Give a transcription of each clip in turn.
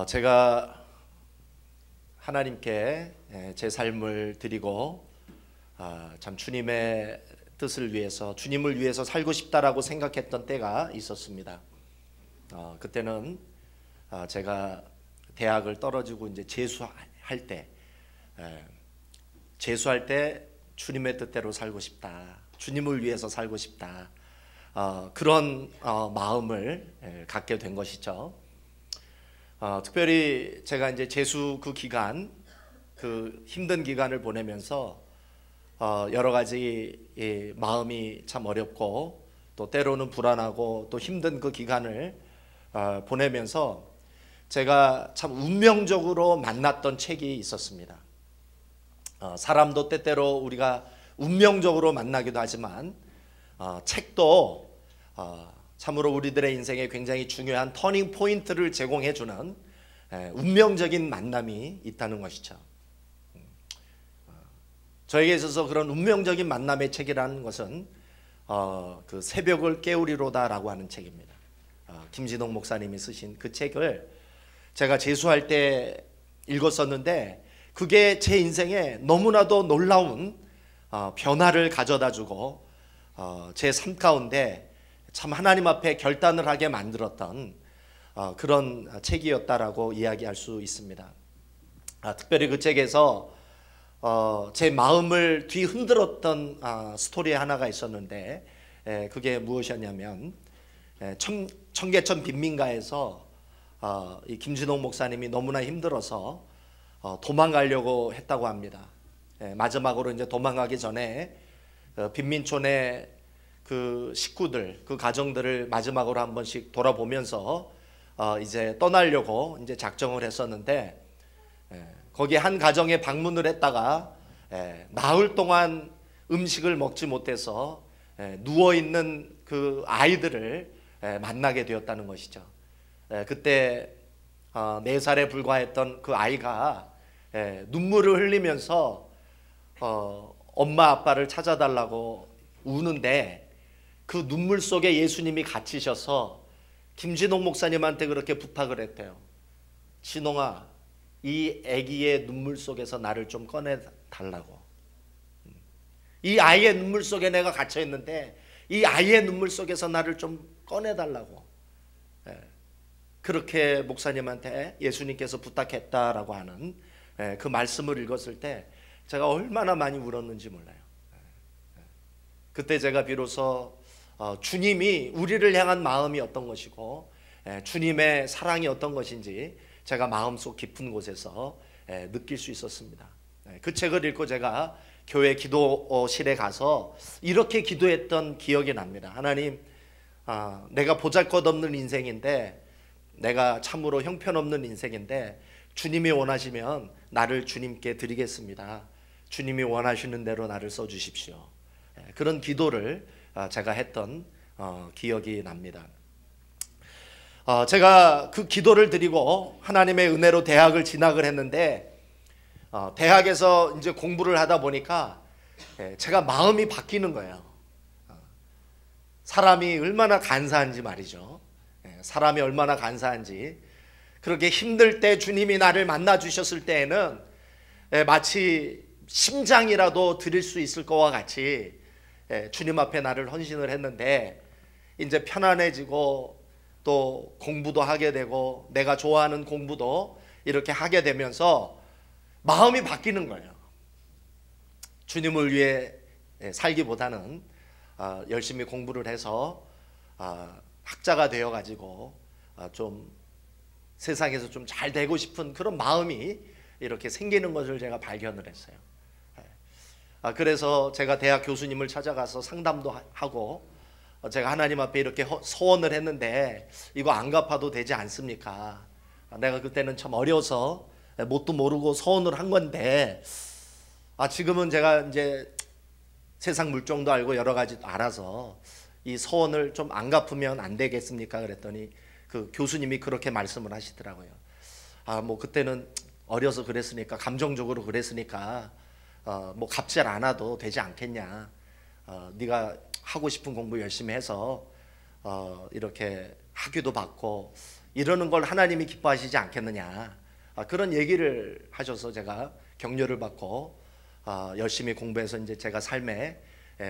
제가 하나님께 제 삶을 드리고 참 주님의 뜻을 위해서, 주님을 위해서 살고 싶다라고 생각했던 때가 있었습니다. 그때는 제가 대학을 떨어지고 이제 재수할 때 주님의 뜻대로 살고 싶다, 주님을 위해서 살고 싶다, 그런 마음을 갖게 된 것이죠. 특별히 제가 이제 재수 그 기간, 그 힘든 기간을 보내면서 여러 가지 마음이 참 어렵고 또 때로는 불안하고 또 힘든 그 기간을 보내면서 제가 참 운명적으로 만났던 책이 있었습니다. 사람도 때때로 우리가 운명적으로 만나기도 하지만 책도 참으로 우리들의 인생에 굉장히 중요한 터닝 포인트를 제공해주는 운명적인 만남이 있다는 것이죠. 저에게 있어서 그런 운명적인 만남의 책이라는 것은 그 새벽을 깨우리로다라고 하는 책입니다. 김진홍 목사님이 쓰신 그 책을 제가 재수할 때 읽었었는데 그게 제 인생에 너무나도 놀라운 변화를 가져다주고 제 삶 가운데 참 하나님 앞에 결단을 하게 만들었던 그런 책이었다라고 이야기할 수 있습니다. 특별히 그 책에서 제 마음을 뒤흔들었던 스토리 하나가 있었는데 그게 무엇이었냐면 청계천 빈민가에서 이 김진홍 목사님이 너무나 힘들어서 도망가려고 했다고 합니다. 마지막으로 이제 도망가기 전에 빈민촌의 그 식구들, 그 가정들을 마지막으로 한 번씩 돌아보면서 이제 떠나려고 이제 작정을 했었는데 거기 한 가정에 방문을 했다가 나흘 동안 음식을 먹지 못해서 누워 있는 그 아이들을 만나게 되었다는 것이죠. 그때 4살에 불과했던 그 아이가 눈물을 흘리면서 엄마 아빠를 찾아달라고 우는데 그 눈물 속에 예수님이 갇히셔서 김진홍 목사님한테 그렇게 부탁을 했대요. 진홍아, 이 아기의 눈물 속에서 나를 좀 꺼내달라고. 이 아이의 눈물 속에 내가 갇혀있는데 이 아이의 눈물 속에서 나를 좀 꺼내달라고. 그렇게 목사님한테 예수님께서 부탁했다라고 하는 그 말씀을 읽었을 때 제가 얼마나 많이 울었는지 몰라요. 그때 제가 비로소 주님이 우리를 향한 마음이 어떤 것이고 주님의 사랑이 어떤 것인지 제가 마음속 깊은 곳에서 느낄 수 있었습니다. 그 책을 읽고 제가 교회 기도실에 가서 이렇게 기도했던 기억이 납니다. 하나님, 내가 보잘것없는 인생인데, 내가 참으로 형편없는 인생인데 주님이 원하시면 나를 주님께 드리겠습니다. 주님이 원하시는 대로 나를 써주십시오. 그런 기도를 제가 했던 기억이 납니다. 제가 그 기도를 드리고 하나님의 은혜로 대학을 진학을 했는데 대학에서 이제 공부를 하다 보니까 제가 마음이 바뀌는 거예요. 사람이 얼마나 간사한지 말이죠. 사람이 얼마나 간사한지. 그렇게 힘들 때 주님이 나를 만나 주셨을 때에는 마치 심장이라도 드릴 수 있을 것과 같이 주님 앞에 나를 헌신을 했는데 이제 편안해지고 또 공부도 하게 되고 내가 좋아하는 공부도 이렇게 하게 되면서 마음이 바뀌는 거예요. 주님을 위해 살기보다는 열심히 공부를 해서 학자가 되어가지고 좀 세상에서 좀 잘 되고 싶은 그런 마음이 이렇게 생기는 것을 제가 발견을 했어요. 그래서 제가 대학 교수님을 찾아가서 상담도 하고 제가 하나님 앞에 이렇게 소원을 했는데 이거 안 갚아도 되지 않습니까? 내가 그때는 참 어려서 뭣도 모르고 소원을 한 건데 지금은 제가 이제 세상 물정도 알고 여러 가지 알아서 이 소원을 좀 안 갚으면 안 되겠습니까? 그랬더니 그 교수님이 그렇게 말씀을 하시더라고요. 뭐 그때는 어려서 그랬으니까, 감정적으로 그랬으니까 뭐 갚지 않아도 되지 않겠냐. 네가 하고 싶은 공부 열심히 해서 이렇게 학위도 받고 이러는 걸 하나님이 기뻐하시지 않겠느냐, 그런 얘기를 하셔서 제가 격려를 받고 열심히 공부해서 이제 제가 삶의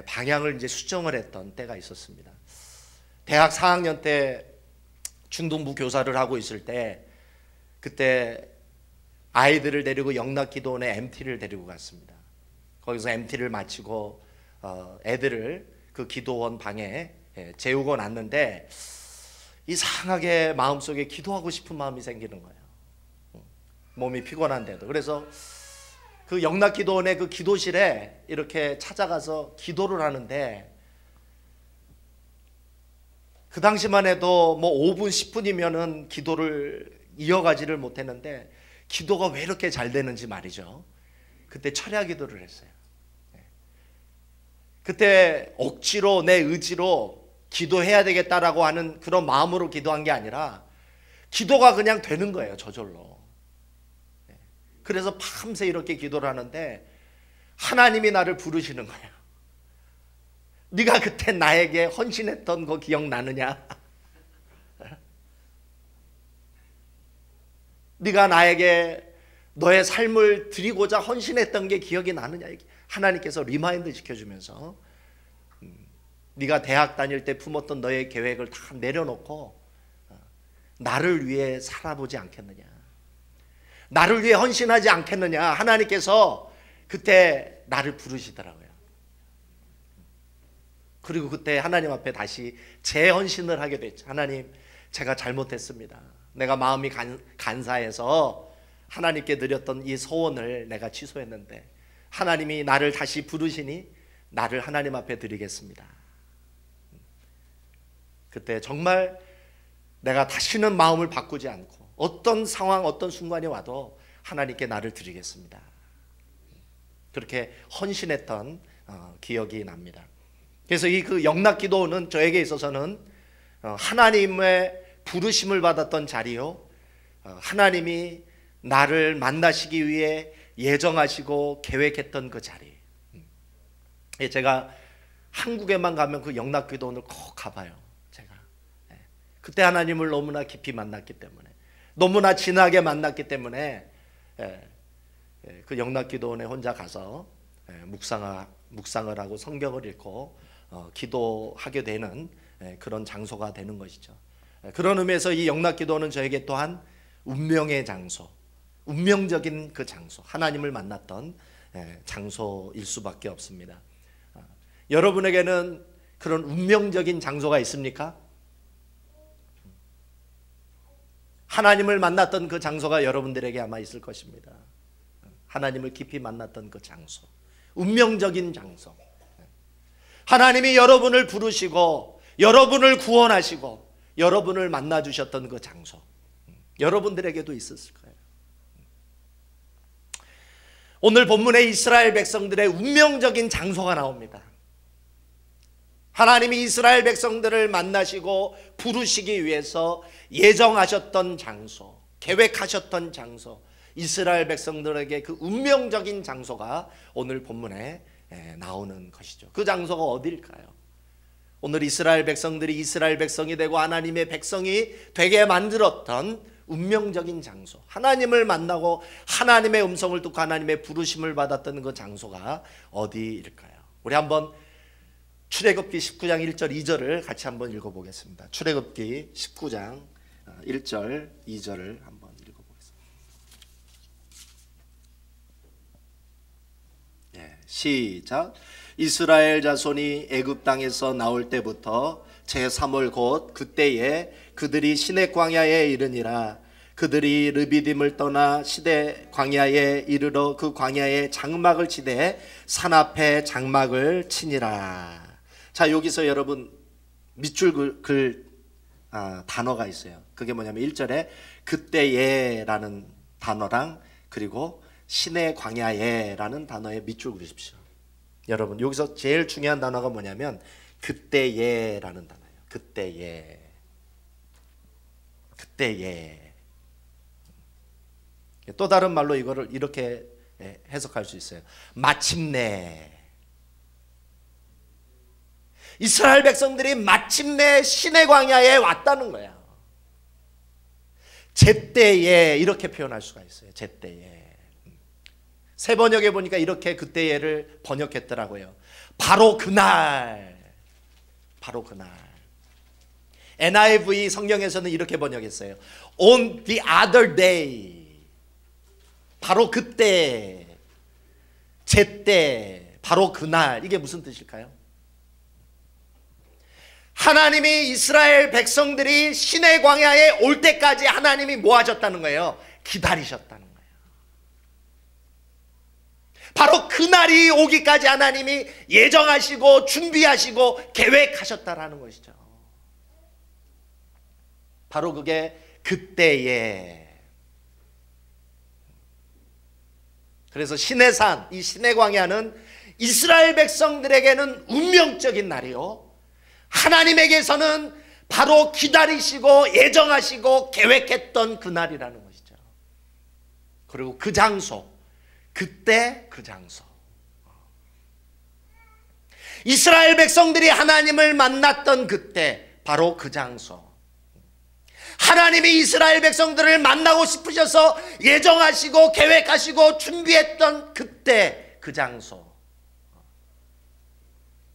방향을 이제 수정을 했던 때가 있었습니다. 대학 4학년 때 중등부 교사를 하고 있을 때, 그때 아이들을 데리고 영락기도원에 MT를 데리고 갔습니다. 거기서 MT를 마치고 애들을 그 기도원 방에 재우고 났는데 이상하게 마음속에 기도하고 싶은 마음이 생기는 거예요. 몸이 피곤한데도. 그래서 그 영락기도원의 그 기도실에 이렇게 찾아가서 기도를 하는데, 그 당시만 해도 뭐 5분 10분이면은 기도를 이어가지를 못했는데 기도가 왜 이렇게 잘 되는지 말이죠. 그때 철야 기도를 했어요. 그때 억지로 내 의지로 기도해야 되겠다라고 하는 그런 마음으로 기도한 게 아니라 기도가 그냥 되는 거예요, 저절로. 그래서 밤새 이렇게 기도를 하는데 하나님이 나를 부르시는 거예요. 네가 그때 나에게 헌신했던 거 기억나느냐? 네가 나에게 너의 삶을 드리고자 헌신했던 게 기억이 나느냐? 하나님께서 리마인드 시켜주면서 네가 대학 다닐 때 품었던 너의 계획을 다 내려놓고 나를 위해 살아보지 않겠느냐, 나를 위해 헌신하지 않겠느냐. 하나님께서 그때 나를 부르시더라고요. 그리고 그때 하나님 앞에 다시 재헌신을 하게 됐죠. 하나님, 제가 잘못했습니다. 내가 마음이 간사해서 하나님께 드렸던 이 소원을 내가 취소했는데 하나님이 나를 다시 부르시니 나를 하나님 앞에 드리겠습니다. 그때 정말 내가 다시는 마음을 바꾸지 않고 어떤 상황, 어떤 순간이 와도 하나님께 나를 드리겠습니다. 그렇게 헌신했던 기억이 납니다. 그래서 이 그 영락기도는 저에게 있어서는 하나님의 부르심을 받았던 자리요, 하나님이 나를 만나시기 위해 예정하시고 계획했던 그 자리. 제가 한국에만 가면 그 영락기도원을 꼭 가봐요. 제가 그때 하나님을 너무나 깊이 만났기 때문에, 너무나 진하게 만났기 때문에 그 영락기도원에 혼자 가서 묵상을 하고 성경을 읽고 기도하게 되는 그런 장소가 되는 것이죠. 그런 의미에서 이 영락기도원은 저에게 또한 운명의 장소, 운명적인 그 장소, 하나님을 만났던 장소일 수밖에 없습니다. 여러분에게는 그런 운명적인 장소가 있습니까? 하나님을 만났던 그 장소가 여러분들에게 아마 있을 것입니다. 하나님을 깊이 만났던 그 장소, 운명적인 장소. 하나님이 여러분을 부르시고 여러분을 구원하시고 여러분을 만나주셨던 그 장소, 여러분들에게도 있었을 거예요. 오늘 본문에 이스라엘 백성들의 운명적인 장소가 나옵니다. 하나님이 이스라엘 백성들을 만나시고 부르시기 위해서 예정하셨던 장소, 계획하셨던 장소, 이스라엘 백성들에게 그 운명적인 장소가 오늘 본문에 나오는 것이죠. 그 장소가 어디일까요? 오늘 이스라엘 백성들이 이스라엘 백성이 되고 하나님의 백성이 되게 만들었던 운명적인 장소, 하나님을 만나고 하나님의 음성을 듣고 하나님의 부르심을 받았던 그 장소가 어디일까요? 우리 한번 출애굽기 19장 1절 2절을 같이 한번 읽어보겠습니다. 출애굽기 19장 1절 2절을 한번 읽어보겠습니다. 시작. 이스라엘 자손이 애굽 땅에서 나올 때부터 제3월 곧 그때에 그들이 시내 광야에 이르니라. 그들이 르비딤을 떠나 시대 광야에 이르러 그 광야에 장막을 치되 산 앞에 장막을 치니라. 자, 여기서 여러분 밑줄 단어가 있어요. 그게 뭐냐면 1절에 그때에 라는 단어랑 그리고 시내 광야에 라는 단어에 밑줄 그리십시오. 여러분 여기서 제일 중요한 단어가 뭐냐면 그때에 라는 단어예요. 그때에. 또 다른 말로 이거를 이렇게 해석할 수 있어요. 마침내. 이스라엘 백성들이 마침내 시내 광야에 왔다는 거야. 제때에 이렇게 표현할 수가 있어요. 제때에. 새 번역에 보니까 이렇게 그때에를 번역했더라고요. 바로 그날. 바로 그날. NIV 성경에서는 이렇게 번역했어요. On the other day. 바로 그때. 제때. 바로 그날. 이게 무슨 뜻일까요? 하나님이 이스라엘 백성들이 시내 광야에 올 때까지 하나님이 뭐 하셨다는 거예요? 기다리셨다는 거예요. 바로 그날이 오기까지 하나님이 예정하시고 준비하시고 계획하셨다라는 것이죠. 바로 그게 그때에. 그래서 시내산, 이 시내 광야는 이스라엘 백성들에게는 운명적인 날이요, 하나님에게서는 바로 기다리시고 예정하시고 계획했던 그날이라는 것이죠. 그리고 그 장소, 그때 그 장소. 이스라엘 백성들이 하나님을 만났던 그때, 바로 그 장소. 하나님이 이스라엘 백성들을 만나고 싶으셔서 예정하시고 계획하시고 준비했던 그때 그 장소.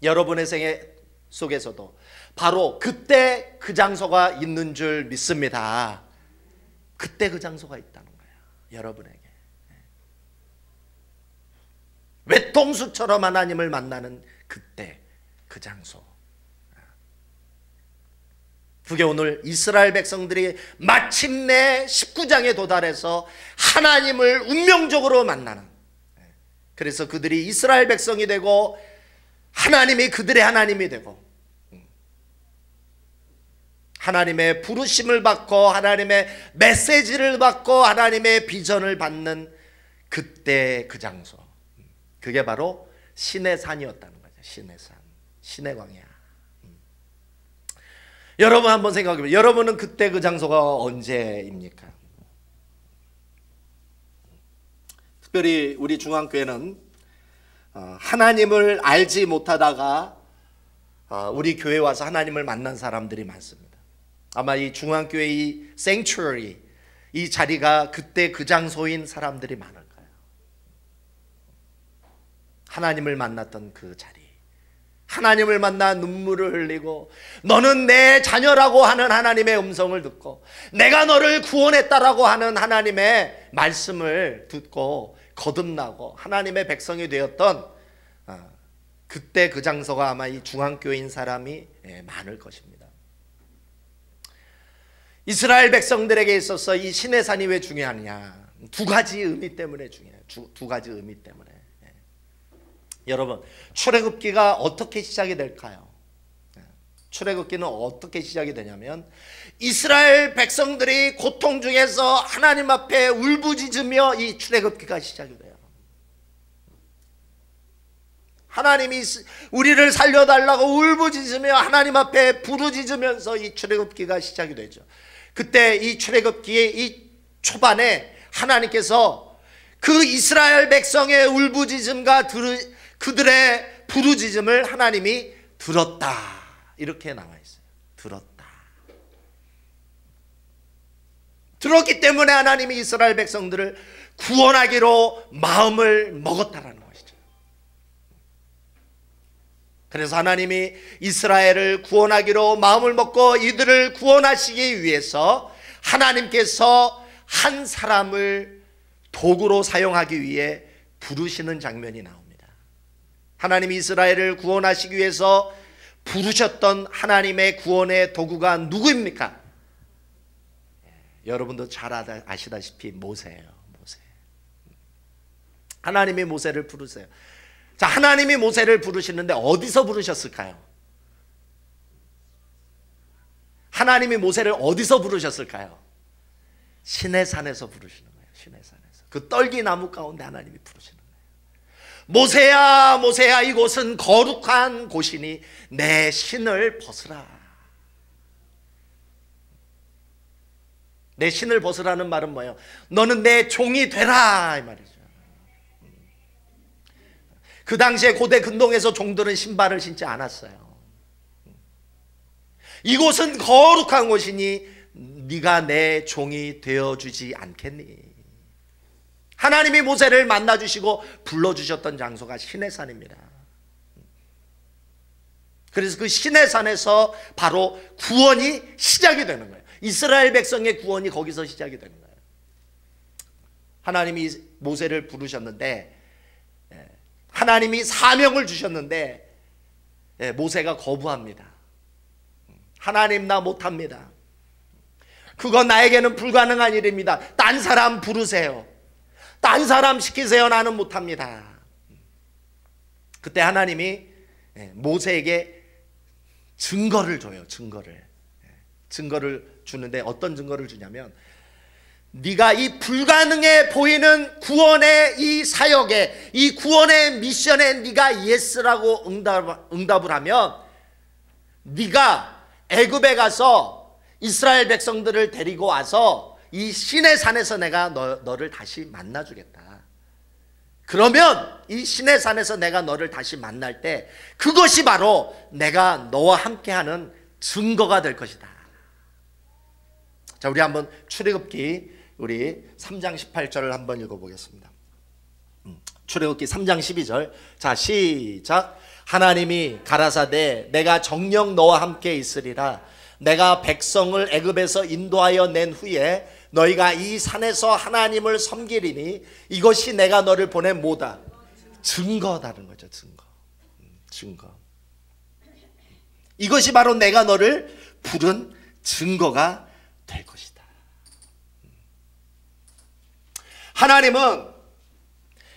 여러분의 생애 속에서도 바로 그때 그 장소가 있는 줄 믿습니다. 그때 그 장소가 있다는 거예요, 여러분에게. 외통수처럼 하나님을 만나는 그때 그 장소. 그게 오늘 이스라엘 백성들이 마침내 19장에 도달해서 하나님을 운명적으로 만나는, 그래서 그들이 이스라엘 백성이 되고 하나님이 그들의 하나님이 되고 하나님의 부르심을 받고 하나님의 메시지를 받고 하나님의 비전을 받는 그때 그 장소. 그게 바로 시내산이었다는 거죠. 시내산, 시내광야. 여러분 한번 생각해 보세요. 여러분은 그때 그 장소가 언제입니까? 특별히 우리 중앙교회는 하나님을 알지 못하다가 우리 교회에 와서 하나님을 만난 사람들이 많습니다. 아마 이 중앙교회 이 sanctuary, 이 자리가 그때 그 장소인 사람들이 많을 거예요. 하나님을 만났던 그 자리, 하나님을 만나 눈물을 흘리고 너는 내 자녀라고 하는 하나님의 음성을 듣고 내가 너를 구원했다라고 하는 하나님의 말씀을 듣고 거듭나고 하나님의 백성이 되었던 그때 그 장소가 아마 이 중앙교회인 사람이 많을 것입니다. 이스라엘 백성들에게 있어서 이 시내산이 왜 중요하냐? 두 가지 의미 때문에 중요해요. 두 가지 의미 때문에. 여러분, 출애굽기가 어떻게 시작이 될까요? 출애굽기는 어떻게 시작이 되냐면 이스라엘 백성들이 고통 중에서 하나님 앞에 울부짖으며 이 출애굽기가 시작이 돼요. 하나님이 우리를 살려달라고 울부짖으며 하나님 앞에 부르짖으면서 이 출애굽기가 시작이 되죠. 그때 이 출애굽기의 이 초반에 하나님께서 그 이스라엘 백성의 울부짖음과 그들의 부르짖음을 하나님이 들었다, 이렇게 나와 있어요. 들었다. 들었기 때문에 하나님이 이스라엘 백성들을 구원하기로 마음을 먹었다라는 것이죠. 그래서 하나님이 이스라엘을 구원하기로 마음을 먹고 이들을 구원하시기 위해서 하나님께서 한 사람을 도구로 사용하기 위해 부르시는 장면이 나옵니다. 하나님이 이스라엘을 구원하시기 위해서 부르셨던 하나님의 구원의 도구가 누구입니까? 여러분도 잘 아시다시피 모세예요. 모세. 하나님이 모세를 부르세요. 자, 하나님이 모세를 부르시는데 어디서 부르셨을까요? 하나님이 모세를 어디서 부르셨을까요? 시내산에서 부르시는 거예요. 시내산에서. 그 떨기나무 가운데 하나님이 부르시는 거예요. 모세야, 모세야, 이곳은 거룩한 곳이니 내 신을 벗으라. 내 신을 벗으라는 말은 뭐예요? 너는 내 종이 되라, 이 말이죠. 그 당시에 고대 근동에서 종들은 신발을 신지 않았어요. 이곳은 거룩한 곳이니 네가 내 종이 되어주지 않겠니? 하나님이 모세를 만나주시고 불러주셨던 장소가 시내산입니다. 그래서 그 시내산에서 바로 구원이 시작이 되는 거예요. 이스라엘 백성의 구원이 거기서 시작이 되는 거예요. 하나님이 모세를 부르셨는데, 하나님이 사명을 주셨는데 모세가 거부합니다. 하나님, 나 못합니다. 그건 나에게는 불가능한 일입니다. 딴 사람 부르세요. 딴 사람 시키세요. 나는 못합니다. 그때 하나님이 모세에게 증거를 줘요. 증거를 주는데 어떤 증거를 주냐면, 네가 이 불가능해 보이는 구원의 이 사역에, 이 구원의 미션에 네가 예스라고 응답을 하면 네가 애굽에 가서 이스라엘 백성들을 데리고 와서 이 시내산에서 내가 너를 다시 만나주겠다. 그러면 이 시내산에서 내가 너를 다시 만날 때 그것이 바로 내가 너와 함께하는 증거가 될 것이다. 자, 우리 한번 출애굽기 우리 3장 18절을 한번 읽어보겠습니다. 출애굽기 3장 12절. 자, 시작. 하나님이 가라사대 내가 정녕 너와 함께 있으리라. 내가 백성을 애굽에서 인도하여 낸 후에 너희가 이 산에서 하나님을 섬기리니 이것이 내가 너를 보낸 뭐다? 증거다는 거죠. 증거. 이것이 바로 내가 너를 부른 증거가 될 것이다. 하나님은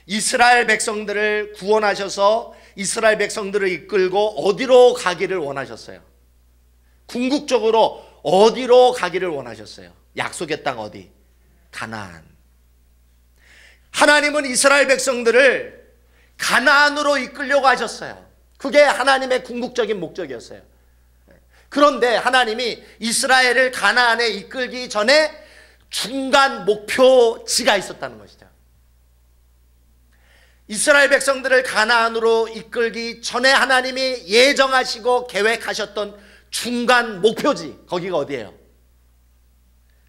이스라엘 백성들을 구원하셔서 이스라엘 백성들을 이끌고 어디로 가기를 원하셨어요? 궁극적으로 어디로 가기를 원하셨어요? 약속의 땅 어디? 가나안. 하나님은 이스라엘 백성들을 가나안으로 이끌려고 하셨어요. 그게 하나님의 궁극적인 목적이었어요. 그런데 하나님이 이스라엘을 가나안에 이끌기 전에 중간 목표지가 있었다는 것이죠. 이스라엘 백성들을 가나안으로 이끌기 전에 하나님이 예정하시고 계획하셨던 중간 목표지, 거기가 어디예요?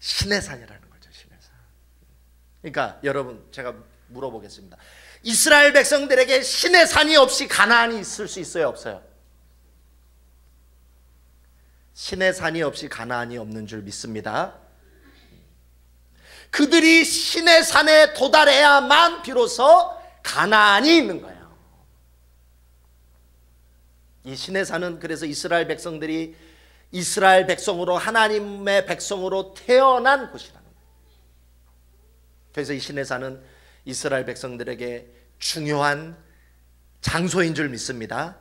시내산이라는 거죠. 시내산. 그러니까 여러분, 제가 물어보겠습니다. 이스라엘 백성들에게 시내산이 없이 가나안이 있을 수 있어요, 없어요? 시내산이 없이 가나안이 없는 줄 믿습니다. 그들이 시내산에 도달해야만 비로소 가나안이 있는 거예요. 이 시내산은 그래서 이스라엘 백성들이 이스라엘 백성으로, 하나님의 백성으로 태어난 곳이라는 거예요. 그래서 이 시내산은 이스라엘 백성들에게 중요한 장소인 줄 믿습니다.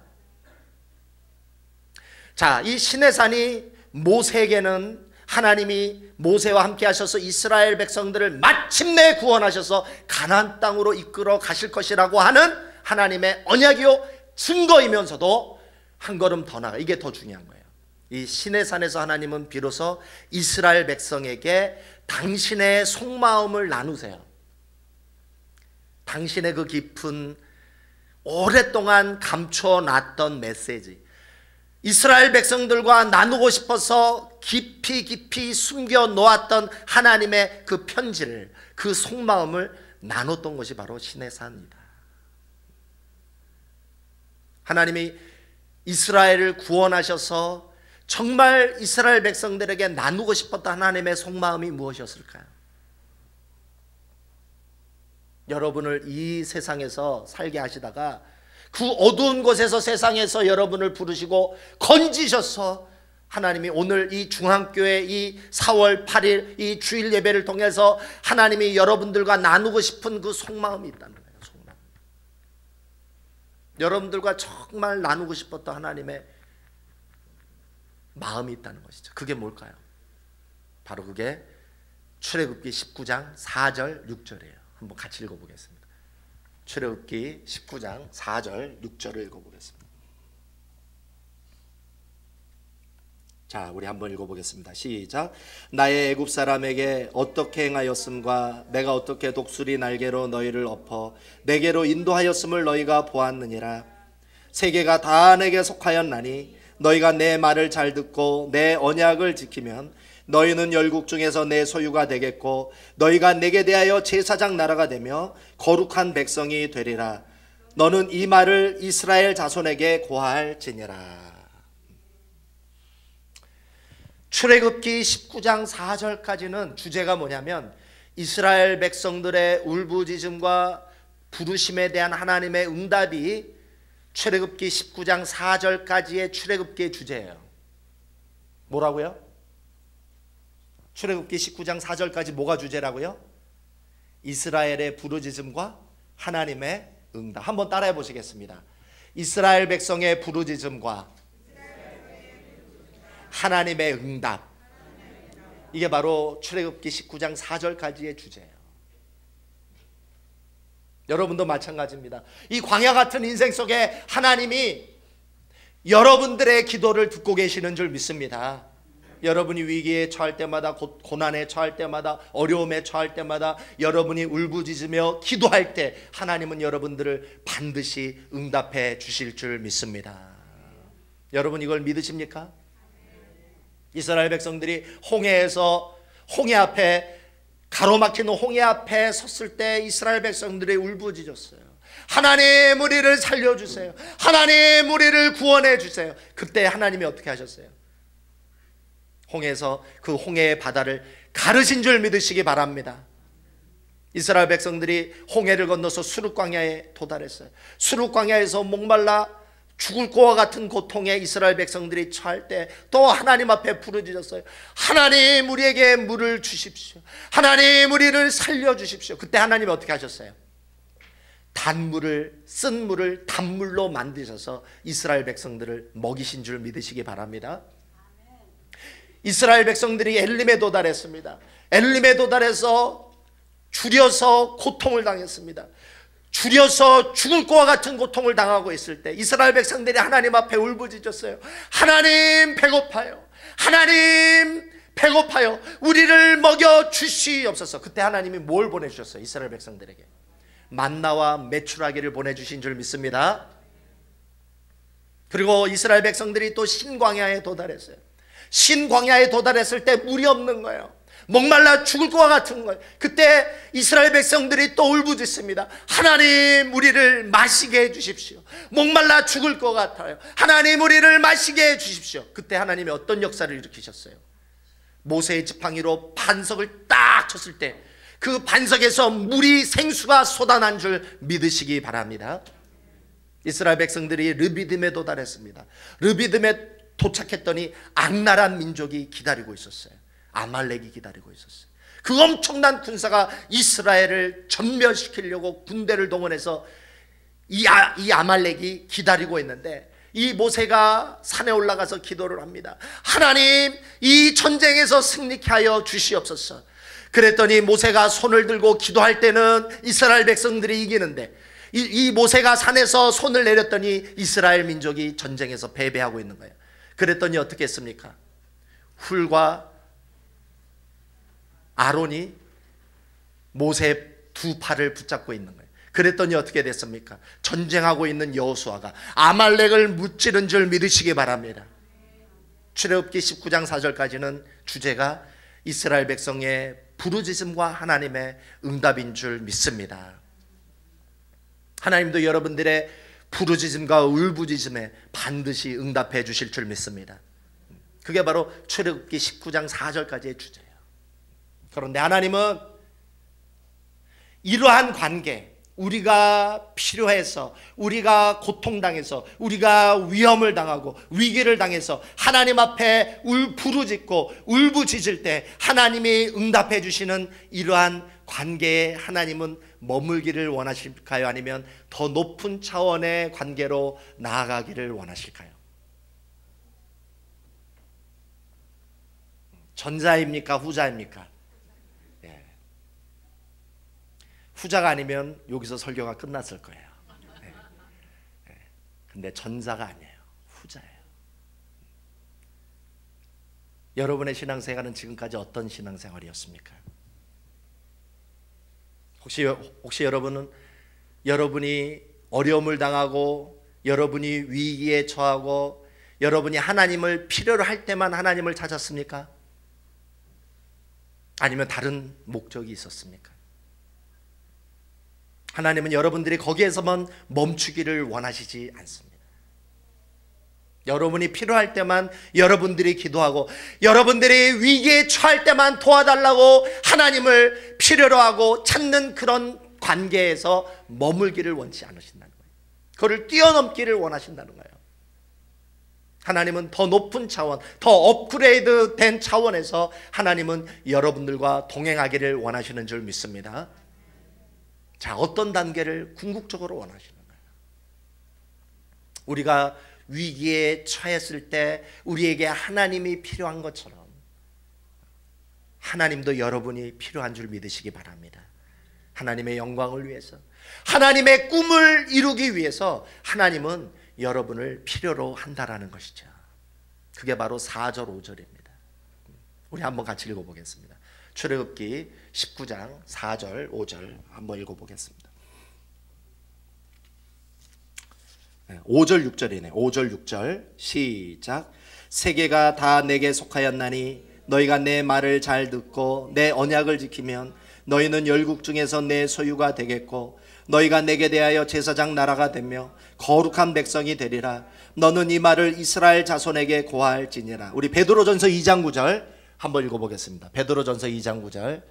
자, 이 시내산이 모세에게는 하나님이 모세와 함께 하셔서 이스라엘 백성들을 마침내 구원하셔서 가나안 땅으로 이끌어 가실 것이라고 하는 하나님의 언약이요 증거이면서도 한 걸음 더 나가, 이게 더 중요한 거예요. 이 시내산에서 하나님은 비로소 이스라엘 백성에게 당신의 속마음을 나누세요. 당신의 그 깊은 오랫동안 감춰놨던 메시지, 이스라엘 백성들과 나누고 싶어서 깊이 숨겨 놓았던 하나님의 그 편지를, 그 속마음을 나눴던 것이 바로 시내산이다. 하나님이 이스라엘을 구원하셔서 정말 이스라엘 백성들에게 나누고 싶었던 하나님의 속마음이 무엇이었을까요? 여러분을 이 세상에서 살게 하시다가 그 어두운 곳에서, 세상에서 여러분을 부르시고 건지셔서 하나님이 오늘 이 중앙교회 이 4월 8일 이 주일 예배를 통해서 하나님이 여러분들과 나누고 싶은 그 속마음이 있다는 거예요. 속마음. 여러분들과 정말 나누고 싶었던 하나님의 마음이 있다는 것이죠. 그게 뭘까요? 바로 그게 출애굽기 19장 4절 6절이에요. 한번 같이 읽어보겠습니다. 출애굽기 19장 4절 6절을 읽어보겠습니다. 자, 우리 한번 읽어보겠습니다. 시작. 나의 애굽 사람에게 어떻게 행하였음과 내가 어떻게 독수리 날개로 너희를 엎어 내게로 인도하였음을 너희가 보았느니라. 세계가 다 내게 속하였나니 너희가 내 말을 잘 듣고 내 언약을 지키면 너희는 열국 중에서 내 소유가 되겠고 너희가 내게 대하여 제사장 나라가 되며 거룩한 백성이 되리라. 너는 이 말을 이스라엘 자손에게 고할지니라. 출애굽기 19장 4절까지는 주제가 뭐냐면 이스라엘 백성들의 울부짖음과 부르심에 대한 하나님의 응답이 출애굽기 19장 4절까지의 출애굽기의 주제예요. 뭐라고요? 출애굽기 19장 4절까지 뭐가 주제라고요? 이스라엘의 부르짖음과 하나님의 응답. 한번 따라해 보시겠습니다. 이스라엘 백성의 부르짖음과 하나님의 응답. 이게 바로 출애굽기 19장 4절까지의 주제예요. 여러분도 마찬가지입니다. 이 광야 같은 인생 속에 하나님이 여러분들의 기도를 듣고 계시는 줄 믿습니다. 여러분이 위기에 처할 때마다, 고난에 처할 때마다, 어려움에 처할 때마다, 여러분이 울부짖으며 기도할 때 하나님은 여러분들을 반드시 응답해 주실 줄 믿습니다. 여러분 이걸 믿으십니까? 이스라엘 백성들이 홍해 앞에, 가로막힌 홍해 앞에 섰을 때 이스라엘 백성들이 울부짖었어요. 하나님 우리를 살려주세요. 하나님 우리를 구원해 주세요. 그때 하나님이 어떻게 하셨어요? 홍해에서 그 홍해의 바다를 가르신 줄 믿으시기 바랍니다. 이스라엘 백성들이 홍해를 건너서 수르광야에 도달했어요. 수르광야에서 목말라 죽을 것과 같은 고통에 이스라엘 백성들이 처할 때 또 하나님 앞에 부르짖었어요. 하나님 우리에게 물을 주십시오. 하나님 우리를 살려주십시오. 그때 하나님이 어떻게 하셨어요? 단물을, 쓴 물을 단물로 만드셔서 이스라엘 백성들을 먹이신 줄 믿으시기 바랍니다. 이스라엘 백성들이 엘림에 도달했습니다. 엘림에 도달해서 줄여서 고통을 당했습니다. 줄여서 죽을 것과 같은 고통을 당하고 있을 때 이스라엘 백성들이 하나님 앞에 울부짖었어요. 하나님 배고파요. 하나님 배고파요. 우리를 먹여 주시옵소서. 그때 하나님이 뭘 보내주셨어요? 이스라엘 백성들에게 만나와 메추라기를 보내주신 줄 믿습니다. 그리고 이스라엘 백성들이 또 신광야에 도달했어요. 신광야에 도달했을 때 물이 없는 거예요. 목말라 죽을 것과 같은 거예요. 그때 이스라엘 백성들이 또 울부짖습니다. 하나님 우리를 마시게 해주십시오. 목말라 죽을 것 같아요. 하나님 우리를 마시게 해주십시오. 그때 하나님이 어떤 역사를 일으키셨어요? 모세의 지팡이로 반석을 딱 쳤을 때 그 반석에서 물이, 생수가 쏟아난 줄 믿으시기 바랍니다. 이스라엘 백성들이 르비딤에 도달했습니다. 르비딤에 도착했더니 악랄한 민족이 기다리고 있었어요. 아말렉이 기다리고 있었어요. 그 엄청난 군사가 이스라엘을 전멸시키려고 군대를 동원해서 이 아말렉이 기다리고 있는데 이 모세가 산에 올라가서 기도를 합니다. 하나님 이 전쟁에서 승리케 하여 주시옵소서. 그랬더니 모세가 손을 들고 기도할 때는 이스라엘 백성들이 이기는데 이 모세가 산에서 손을 내렸더니 이스라엘 민족이 전쟁에서 패배하고 있는 거예요. 그랬더니 어떻게 했습니까? 훌과 아론이 모세의 두 팔을 붙잡고 있는 거예요. 그랬더니 어떻게 됐습니까? 전쟁하고 있는 여호수아가 아말렉을 무찌른 줄 믿으시기 바랍니다. 출애굽기 19장 4절까지는 주제가 이스라엘 백성의 부르짖음과 하나님의 응답인 줄 믿습니다. 하나님도 여러분들의 부르짖음과 울부짖음에 반드시 응답해 주실 줄 믿습니다. 그게 바로 출애굽기 19장 4절까지의 주제예요. 그런데 하나님은 이러한 관계, 우리가 필요해서, 우리가 고통당해서, 우리가 위험을 당하고 위기를 당해서 하나님 앞에 부르짖고 울부짖을 때 하나님이 응답해 주시는 이러한 관계에 하나님은 머물기를 원하실까요? 아니면 더 높은 차원의 관계로 나아가기를 원하실까요? 전자입니까? 후자입니까? 후자가 아니면 여기서 설교가 끝났을 거예요. 근데 전자가 아니에요. 후자예요. 여러분의 신앙생활은 지금까지 어떤 신앙생활이었습니까? 혹시 여러분이 어려움을 당하고 여러분이 위기에 처하고 여러분이 하나님을 필요로 할 때만 하나님을 찾았습니까? 아니면 다른 목적이 있었습니까? 하나님은 여러분들이 거기에서만 멈추기를 원하시지 않습니다. 여러분이 필요할 때만 여러분들이 기도하고, 여러분들이 위기에 처할 때만 도와달라고 하나님을 필요로 하고 찾는 그런 관계에서 머물기를 원치 않으신다는 거예요. 그걸 뛰어넘기를 원하신다는 거예요. 하나님은 더 높은 차원, 더 업그레이드 된 차원에서 하나님은 여러분들과 동행하기를 원하시는 줄 믿습니다. 자, 어떤 단계를 궁극적으로 원하시는 거예요? 우리가 위기에 처했을 때 우리에게 하나님이 필요한 것처럼 하나님도 여러분이 필요한 줄 믿으시기 바랍니다. 하나님의 영광을 위해서, 하나님의 꿈을 이루기 위해서 하나님은 여러분을 필요로 한다라는 것이죠. 그게 바로 4절 5절입니다. 우리 한번 같이 읽어보겠습니다. 출애굽기 19장 4절 5절 한번 읽어보겠습니다. 5절 6절이네. 5절 6절 시작. 세계가 다 내게 속하였나니 너희가 내 말을 잘 듣고 내 언약을 지키면 너희는 열국 중에서 내 소유가 되겠고 너희가 내게 대하여 제사장 나라가 되며 거룩한 백성이 되리라. 너는 이 말을 이스라엘 자손에게 고할지니라. 우리 베드로전서 2장 9절 한번 읽어보겠습니다. 베드로전서 2장 9절.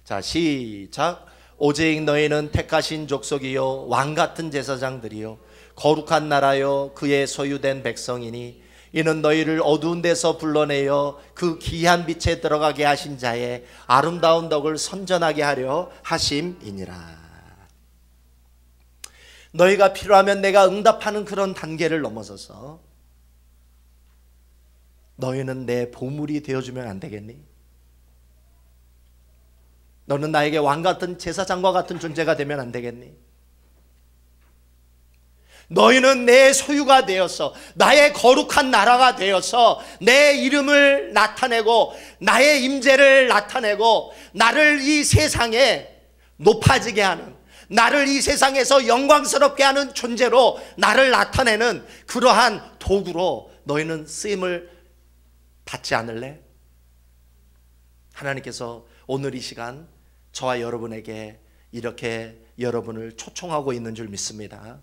자, 시작. 오직 너희는 택하신 족속이요 왕같은 제사장들이요 거룩한 나라요 그의 소유된 백성이니 이는 너희를 어두운 데서 불러내어 그 귀한 빛에 들어가게 하신 자의 아름다운 덕을 선전하게 하려 하심이니라. 너희가 필요하면 내가 응답하는 그런 단계를 넘어서서 너희는 내 보물이 되어주면 안 되겠니? 너는 나에게 왕같은 제사장과 같은 존재가 되면 안 되겠니? 너희는 내 소유가 되어서 나의 거룩한 나라가 되어서 내 이름을 나타내고 나의 임재를 나타내고 나를 이 세상에 높아지게 하는, 나를 이 세상에서 영광스럽게 하는 존재로 나를 나타내는 그러한 도구로 너희는 쓰임을 받지 않을래? 하나님께서 오늘 이 시간 저와 여러분에게 이렇게 여러분을 초청하고 있는 줄 믿습니다.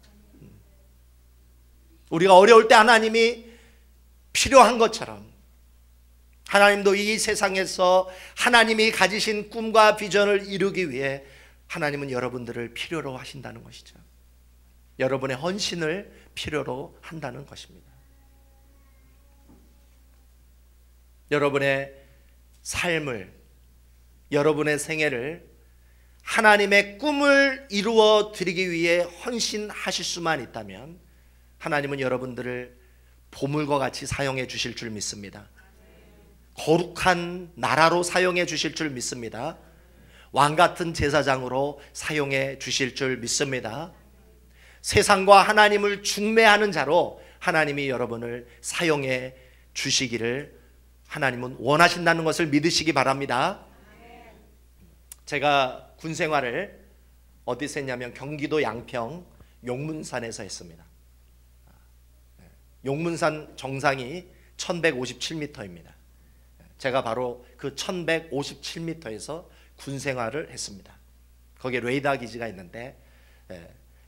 우리가 어려울 때 하나님이 필요한 것처럼 하나님도 이 세상에서 하나님이 가지신 꿈과 비전을 이루기 위해 하나님은 여러분들을 필요로 하신다는 것이죠. 여러분의 헌신을 필요로 한다는 것입니다. 여러분의 삶을, 여러분의 생애를 하나님의 꿈을 이루어 드리기 위해 헌신하실 수만 있다면 하나님은 여러분들을 보물과 같이 사용해 주실 줄 믿습니다. 거룩한 나라로 사용해 주실 줄 믿습니다. 왕같은 제사장으로 사용해 주실 줄 믿습니다. 세상과 하나님을 중매하는 자로 하나님이 여러분을 사용해 주시기를 하나님은 원하신다는 것을 믿으시기 바랍니다. 제가 군 생활을 어디서 했냐면 경기도 양평 용문산에서 했습니다. 용문산 정상이 1157m입니다. 제가 바로 그 1157m에서 군 생활을 했습니다. 거기에 레이더 기지가 있는데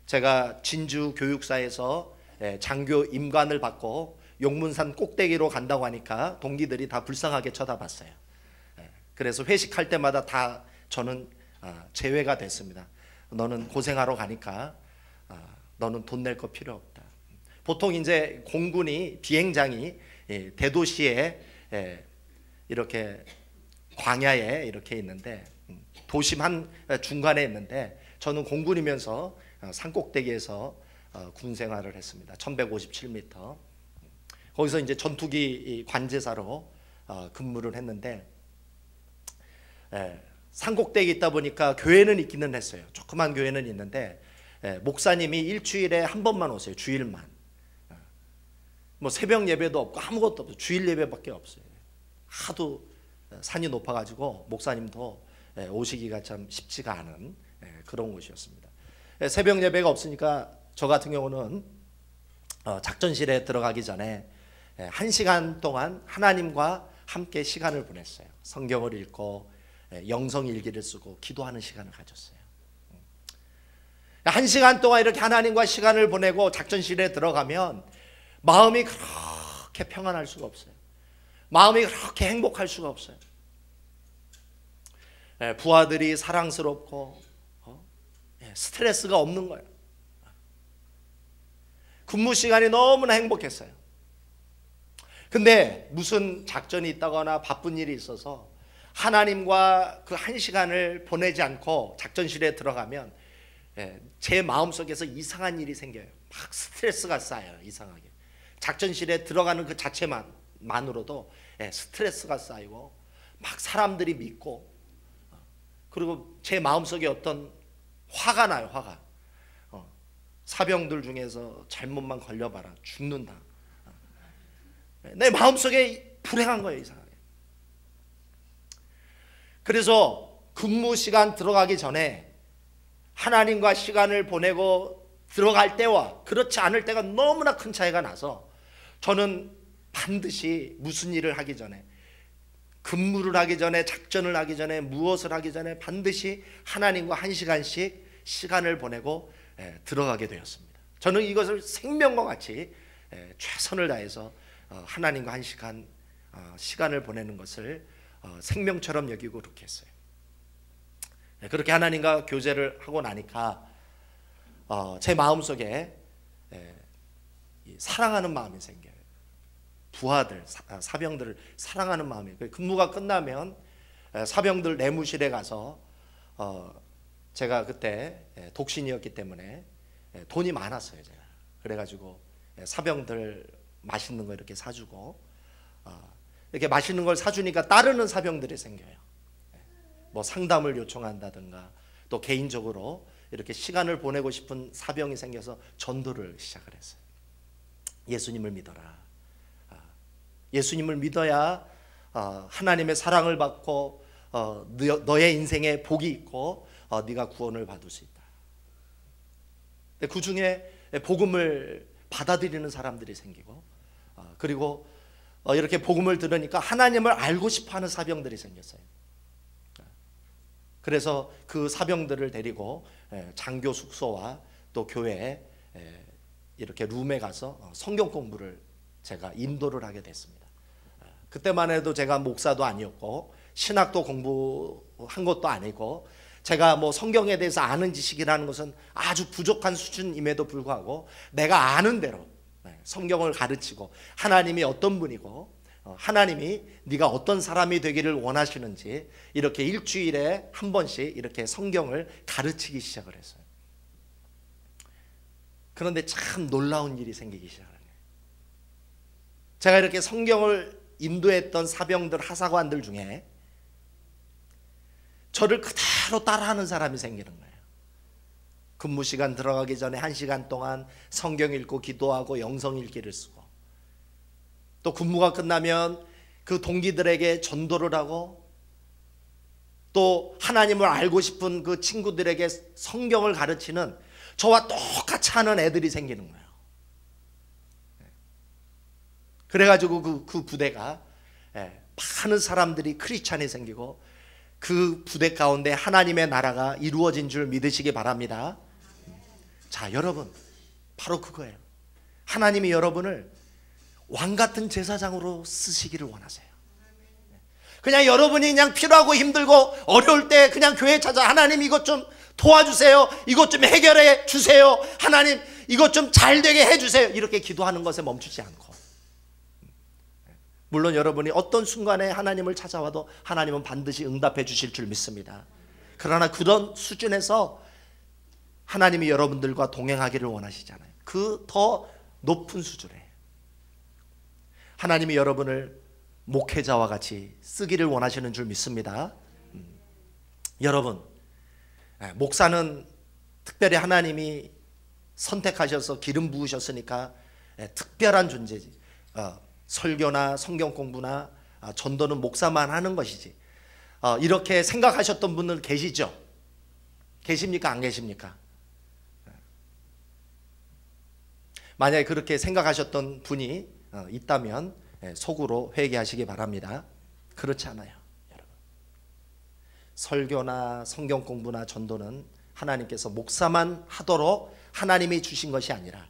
제가 진주 교육사에서 장교 임관을 받고 용문산 꼭대기로 간다고 하니까 동기들이 다 불쌍하게 쳐다봤어요. 그래서 회식할 때마다 다 저는 제외가 됐습니다. 너는 고생하러 가니까 너는 돈 낼 거 필요 없다. 보통 이제 공군이 비행장이 대도시에 이렇게 광야에 이렇게 있는데 도심 한 중간에 있는데 저는 공군이면서 산꼭대기에서 군 생활을 했습니다. 1157m. 거기서 이제 전투기 관제사로 근무를 했는데 산꼭대기 있다 보니까 교회는 있기는 했어요. 조그만 교회는 있는데 목사님이 일주일에 한 번만 오세요. 주일만. 뭐 새벽 예배도 없고 아무것도 없어요. 주일 예배밖에 없어요. 하도 산이 높아가지고 목사님도 오시기가 참 쉽지가 않은 그런 곳이었습니다. 새벽 예배가 없으니까 저 같은 경우는 작전실에 들어가기 전에 1시간 동안 하나님과 함께 시간을 보냈어요. 성경을 읽고 영성일기를 쓰고 기도하는 시간을 가졌어요. 1시간 동안 이렇게 하나님과 시간을 보내고 작전실에 들어가면 마음이 그렇게 평안할 수가 없어요. 마음이 그렇게 행복할 수가 없어요. 부하들이 사랑스럽고 스트레스가 없는 거예요. 근무 시간이 너무나 행복했어요. 근데 무슨 작전이 있다거나 바쁜 일이 있어서 하나님과 그 1시간을 보내지 않고 작전실에 들어가면 제 마음속에서 이상한 일이 생겨요. 막 스트레스가 쌓여요. 이상하게 작전실에 들어가는 그 자체만으로도 스트레스가 쌓이고 막 사람들이 믿고, 그리고 제 마음속에 어떤 화가 나요. 화가. 사병들 중에서 잘못만 걸려봐라 죽는다. 내 마음속에 불행한 거예요. 이상하게. 그래서 근무 시간 들어가기 전에 하나님과 시간을 보내고 들어갈 때와 그렇지 않을 때가 너무나 큰 차이가 나서 저는 반드시 무슨 일을 하기 전에, 근무를 하기 전에, 작전을 하기 전에, 무엇을 하기 전에 반드시 하나님과 1시간씩 시간을 보내고 들어가게 되었습니다. 저는 이것을 생명과 같이 최선을 다해서 하나님과 1시간 시간을 보내는 것을 생명처럼 여기고 그렇게 했어요. 그렇게 하나님과 교제를 하고 나니까 제 마음속에 사랑하는 마음이 생겨요. 부하들, 사병들을 사랑하는 마음이. 근무가 끝나면 사병들 내무실에 가서 제가 그때 독신이었기 때문에 돈이 많았어요. 제가 그래가지고 사병들 맛있는 거 이렇게 사주고, 이렇게 맛있는 걸 사주니까 따르는 사병들이 생겨요. 뭐 상담을 요청한다든가 또 개인적으로 이렇게 시간을 보내고 싶은 사병이 생겨서 전도를 시작을 했어요. 예수님을 믿어라. 예수님을 믿어야 하나님의 사랑을 받고 너의 인생에 복이 있고 네가 구원을 받을 수 있다. 그 중에 복음을 받아들이는 사람들이 생기고, 그리고 이렇게 복음을 들으니까 하나님을 알고 싶어하는 사병들이 생겼어요. 그래서 그 사병들을 데리고 장교 숙소와 또 교회에 이렇게 룸에 가서 성경 공부를 제가 인도를 하게 됐습니다. 그때만 해도 제가 목사도 아니었고 신학도 공부한 것도 아니고 제가 뭐 성경에 대해서 아는 지식이라는 것은 아주 부족한 수준임에도 불구하고 내가 아는 대로 성경을 가르치고 하나님이 어떤 분이고 하나님이 네가 어떤 사람이 되기를 원하시는지 이렇게 일주일에 한 번씩 이렇게 성경을 가르치기 시작을 했어요. 그런데 참 놀라운 일이 생기기 시작하는 거예요. 제가 이렇게 성경을 인도했던 사병들, 하사관들 중에 저를 그대로 따라하는 사람이 생기는 거예요. 근무 시간 들어가기 전에 1시간 동안 성경 읽고 기도하고 영성 일기를 쓰고, 또 근무가 끝나면 그 동기들에게 전도를 하고, 또 하나님을 알고 싶은 그 친구들에게 성경을 가르치는 저와 똑같이 하는 애들이 생기는 거예요. 그래가지고 그 부대가 많은 사람들이 크리스찬이 생기고 그 부대 가운데 하나님의 나라가 이루어진 줄 믿으시기 바랍니다. 자, 여러분, 바로 그거예요. 하나님이 여러분을 왕같은 제사장으로 쓰시기를 원하세요. 그냥 여러분이 그냥 필요하고 힘들고 어려울 때 그냥 교회 찾아 하나님 이것 좀 도와주세요, 이것 좀 해결해 주세요, 하나님 이것 좀 잘 되게 해주세요, 이렇게 기도하는 것에 멈추지 않고, 물론 여러분이 어떤 순간에 하나님을 찾아와도 하나님은 반드시 응답해 주실 줄 믿습니다. 그러나 그런 수준에서 하나님이 여러분들과 동행하기를 원하시잖아요. 그 더 높은 수준에 하나님이 여러분을 목회자와 같이 쓰기를 원하시는 줄 믿습니다. 여러분, 목사는 특별히 하나님이 선택하셔서 기름 부으셨으니까 특별한 존재지. 설교나 성경 공부나 전도는 목사만 하는 것이지. 이렇게 생각하셨던 분들 계시죠? 계십니까? 안 계십니까? 만약에 그렇게 생각하셨던 분이 있다면 속으로 회개하시기 바랍니다. 그렇지 않아요, 여러분. 설교나 성경 공부나 전도는 하나님께서 목사만 하도록 하나님이 주신 것이 아니라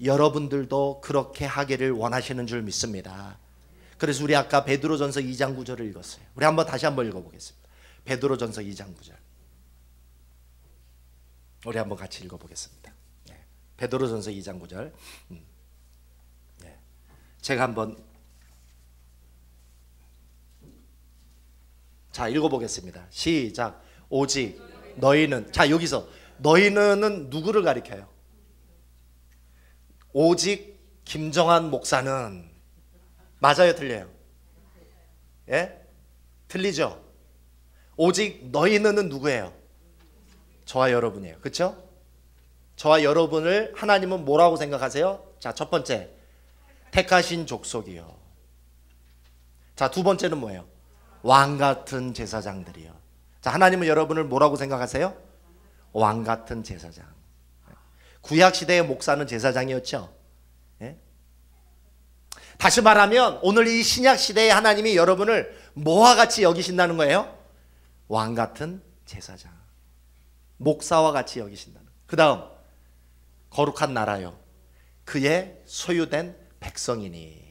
여러분들도 그렇게 하기를 원하시는 줄 믿습니다. 그래서 우리 아까 베드로전서 2장 9절을 읽었어요. 우리 다시 한번 읽어보겠습니다. 베드로전서 2장 9절. 우리 한번 같이 읽어보겠습니다. 베드로전서 2장 9절. 제가 한번 읽어보겠습니다. 시작. 오직 너희는, 여기서 너희는 누구를 가리켜요? 오직 김정한 목사는, 맞아요, 틀려요? 예? 틀리죠? 오직 너희는 누구예요? 저와 여러분이에요. 그렇죠? 저와 여러분을 하나님은 뭐라고 생각하세요? 자, 첫 번째, 택하신 족속이요. 자, 두 번째는 뭐예요? 왕 같은 제사장들이요. 자, 하나님은 여러분을 뭐라고 생각하세요? 왕 같은 제사장. 구약 시대의 목사는 제사장이었죠. 예? 다시 말하면 오늘 이 신약 시대의 하나님이 여러분을 뭐와 같이 여기신다는 거예요? 왕 같은 제사장, 목사와 같이 여기신다는. 그 다음, 거룩한 나라요, 그의 소유된 백성이니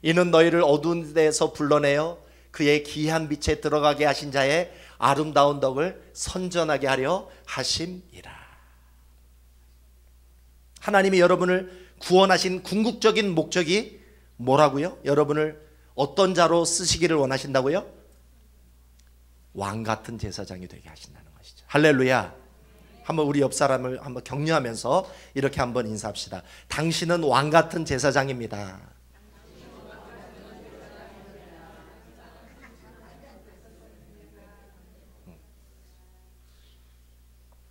이는 너희를 어두운 데에서 불러내어 그의 귀한 빛에 들어가게 하신 자의 아름다운 덕을 선전하게 하려 하심이라. 하나님이 여러분을 구원하신 궁극적인 목적이 뭐라고요? 여러분을 어떤 자로 쓰시기를 원하신다고요? 왕 같은 제사장이 되게 하신다는 것이죠. 할렐루야. 한번 우리 옆 사람을 한번 격려하면서 이렇게 한번 인사합시다. 당신은 왕 같은 제사장입니다.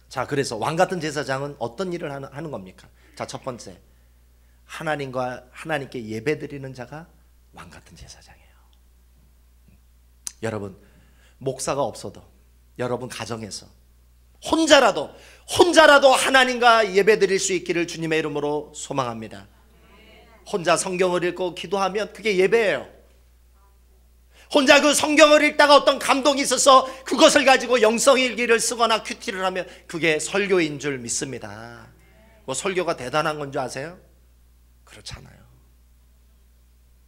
자, 그래서 왕 같은 제사장은 어떤 일을 하는 겁니까? 자, 첫 번째, 하나님께 예배드리는 자가 왕 같은 제사장이에요. 여러분, 목사가 없어도 여러분 가정에서 혼자라도 하나님과 예배드릴 수 있기를 주님의 이름으로 소망합니다. 혼자 성경을 읽고 기도하면 그게 예배예요. 혼자 그 성경을 읽다가 어떤 감동이 있어서 그것을 가지고 영성일기를 쓰거나 큐티를 하면 그게 설교인 줄 믿습니다. 뭐 설교가 대단한 건 줄 아세요? 그렇잖아요.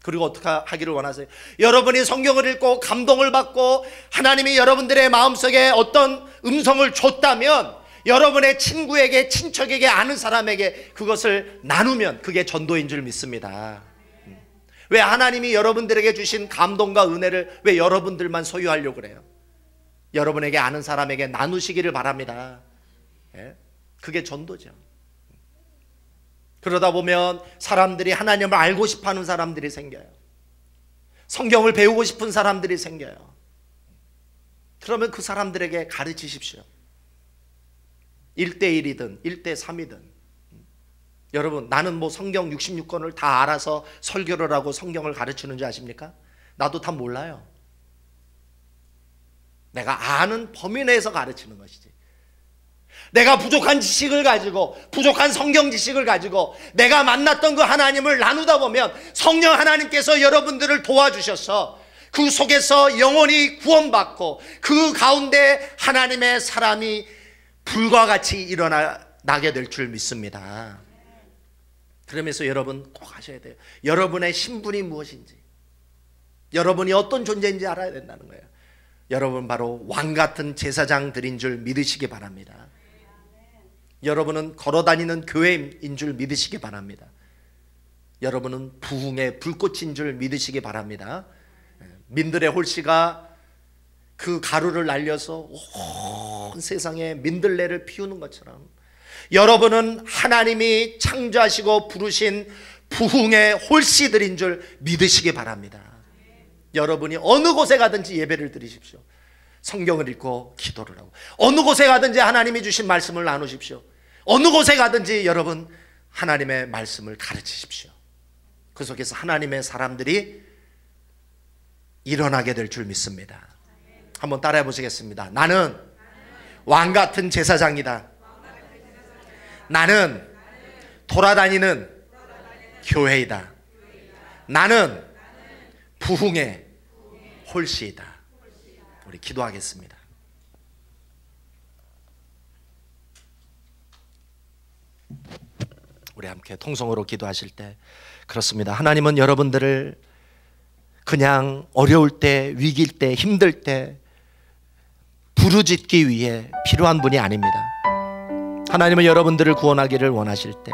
그리고 어떻게 하기를 원하세요? 여러분이 성경을 읽고 감동을 받고 하나님이 여러분들의 마음속에 어떤 음성을 줬다면 여러분의 친구에게, 친척에게, 아는 사람에게 그것을 나누면 그게 전도인 줄 믿습니다. 왜 하나님이 여러분들에게 주신 감동과 은혜를 왜 여러분들만 소유하려고 그래요? 여러분에게 아는 사람에게 나누시기를 바랍니다. 예? 그게 전도죠. 그러다 보면 사람들이 하나님을 알고 싶어하는 사람들이 생겨요. 성경을 배우고 싶은 사람들이 생겨요. 그러면 그 사람들에게 가르치십시오. 1대1이든 1대3이든. 여러분, 나는 뭐 성경 66권을 다 알아서 설교를 하고 성경을 가르치는 줄 아십니까? 나도 다 몰라요. 내가 아는 범위 내에서 가르치는 것이지. 내가 부족한 지식을 가지고, 부족한 성경 지식을 가지고 내가 만났던 그 하나님을 나누다 보면 성령 하나님께서 여러분들을 도와주셔서 그 속에서 영혼이 구원받고 그 가운데 하나님의 사람이 불과 같이 일어나게 될 줄 믿습니다. 그러면서 여러분 꼭 아셔야 돼요. 여러분의 신분이 무엇인지, 여러분이 어떤 존재인지 알아야 된다는 거예요. 여러분 바로 왕같은 제사장들인 줄 믿으시기 바랍니다. 여러분은 걸어다니는 교회인 줄 믿으시기 바랍니다. 여러분은 부흥의 불꽃인 줄 믿으시기 바랍니다. 민들의 홀씨가 그 가루를 날려서 온 세상에 민들레를 피우는 것처럼 여러분은 하나님이 창조하시고 부르신 부흥의 홀씨들인 줄 믿으시기 바랍니다. 여러분이 어느 곳에 가든지 예배를 드리십시오. 성경을 읽고 기도를 하고, 어느 곳에 가든지 하나님이 주신 말씀을 나누십시오. 어느 곳에 가든지 여러분 하나님의 말씀을 가르치십시오. 그 속에서 하나님의 사람들이 일어나게 될 줄 믿습니다. 한번 따라해 보시겠습니다. 나는 왕같은 제사장이다. 나는 돌아다니는 교회이다. 나는 부흥의 홀씨이다. 우리 기도하겠습니다. 우리 함께 통성으로 기도하실 때, 그렇습니다. 하나님은 여러분들을 그냥 어려울 때, 위기일 때, 힘들 때 부르짖기 위해 필요한 분이 아닙니다. 하나님은 여러분들을 구원하기를 원하실 때,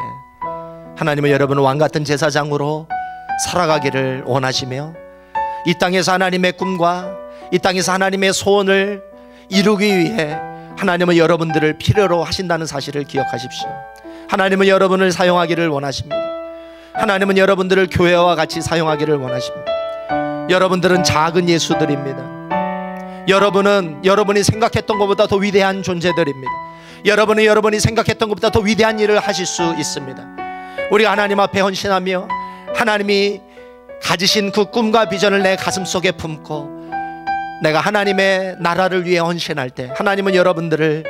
하나님은 여러분을 왕같은 제사장으로 살아가기를 원하시며, 이 땅에서 하나님의 꿈과 이 땅에서 하나님의 소원을 이루기 위해 하나님은 여러분들을 필요로 하신다는 사실을 기억하십시오. 하나님은 여러분을 사용하기를 원하십니다. 하나님은 여러분들을 교회와 같이 사용하기를 원하십니다. 여러분들은 작은 예수들입니다. 여러분은 여러분이 생각했던 것보다 더 위대한 존재들입니다. 여러분은 여러분이 생각했던 것보다 더 위대한 일을 하실 수 있습니다. 우리가 하나님 앞에 헌신하며 하나님이 가지신 그 꿈과 비전을 내 가슴속에 품고 내가 하나님의 나라를 위해 헌신할 때, 하나님은 여러분들을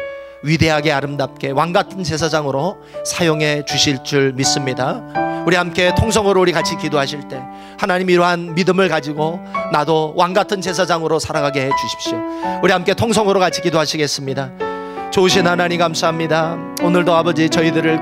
위대하게 아름답게 왕같은 제사장으로 사용해 주실 줄 믿습니다. 우리 함께 통성으로 우리 같이 기도하실 때, 하나님 이러한 믿음을 가지고 나도 왕같은 제사장으로 살아가게 해 주십시오. 우리 함께 통성으로 같이 기도하시겠습니다. 좋으신 하나님 감사합니다. 오늘도 아버지 저희들을